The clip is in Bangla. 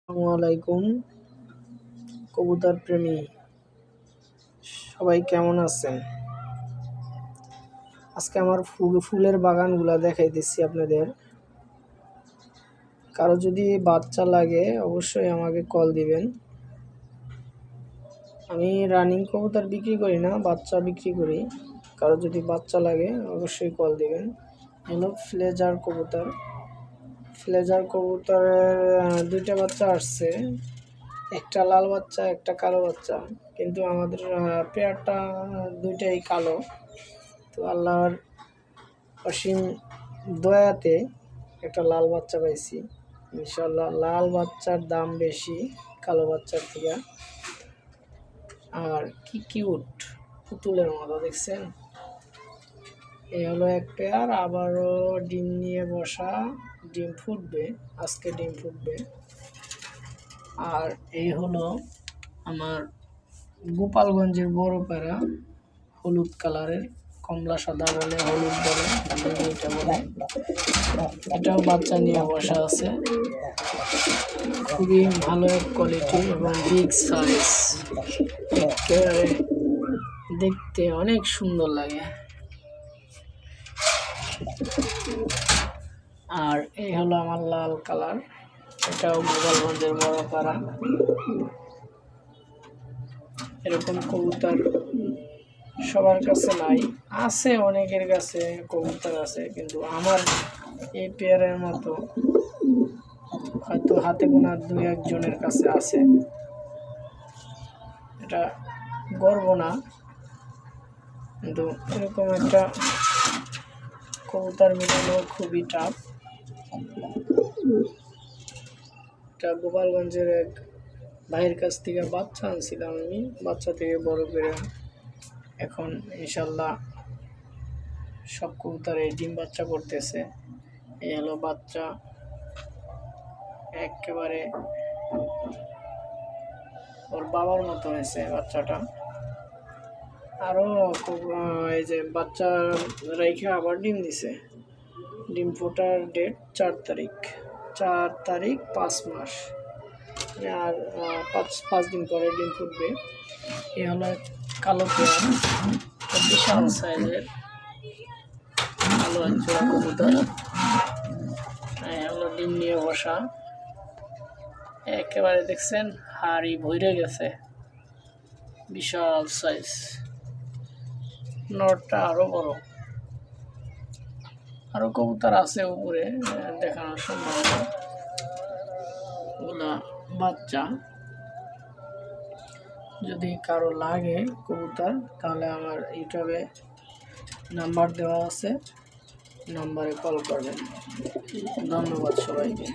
আসসালামু আলাইকুম কবুতর প্রেমী সবাই কেমন আছেন? আজকে আমার ফুলের বাগানগুলা দেখাইতেছি আপনাদের। কারো যদি বাচ্চা লাগে অবশ্যই আমাকে কল দিবেন। আমি রানিং কবুতর বিক্রি করি না, বাচ্চা বিক্রি করি। কারো যদি বাচ্চা লাগে অবশ্যই কল দিবেন। হলো ফ্লেজার কবুতরের দুইটা বাচ্চা আসছে, একটা লাল বাচ্চা একটা কালো বাচ্চা, কিন্তু আমাদের পেয়ারটা দুইটাই কালো। তো আল্লাহর অসীম দয়াতে একটা লাল বাচ্চা পাইছি। ইনশাল্লাহ লাল বাচ্চার দাম বেশি কালো বাচ্চার থেকে। আর কি কিউট, পুতুলের মতো দেখছেন। এই হলো এক পেয়ার, আবারও ডিম নিয়ে বসা, ডিম ফুটবে, আজকে ডিম ফুটবে। আর এই হলো আমার গোপালগঞ্জের বড় পেয়ারা, হলুদ কালারের, কমলা সাদা বলে, হলুদ বলে, এটা বলে। এটাও বাচ্চা নিয়ে বসা আছে, খুবই ভালো কোয়ালিটি এবং বিগ সাইজ, একেবারে দেখতে অনেক সুন্দর লাগে। আর এই হলো আমার লাল কালার, এটাও গোপালগঞ্জের বড় পাড়া। এরকম কবুতর সবার কাছে নাই, আছে অনেকের কাছে কবুতর আছে, কিন্তু আমার এই পেয়ারের মতো হয়তো হাতে গোনা দুই একজনের কাছে আছে। এটা গর্ব না, কিন্তু এরকম একটা কবুতর মিলানো খুবই টাফ। এটা গোপালগঞ্জের এক ভাইয়ের কাছ থেকে বাচ্চা আনছিলাম আমি, বাচ্চা থেকে বড় করে এখন ইনশাল্লাহ সব কবুতরে ডিম বাচ্চা করতেছে। এই হলো বাচ্চা, একেবারে ওর বাবার মতো হয়েছে বাচ্চাটা। আরও এই যে বাচ্চা রেখে আবার ডিম দিছে। ডিম ফোটার ডেট 4 তারিখ 5 মাস, আর 5 দিন পরে ডিম ফুটবে। এ হলো কালো পেয়ার, বিশাল সাইজের কালো একজোড়া কবুতর। হলো ডিম নিয়ে বসা, একেবারে দেখছেন হাড়ি ভরে গেছে, বিশাল সাইজ। নটটা আরো বড়। আরো কবুতর আছে উপরে, দেখানো সম্ভব না, ওগুলা বাচ্চা। যদি কারো লাগে কবুতর তাহলে আমার ইউটিউবে নাম্বার দেওয়া আছে, নাম্বারে কল করবেন। ধন্যবাদ সবাইকে।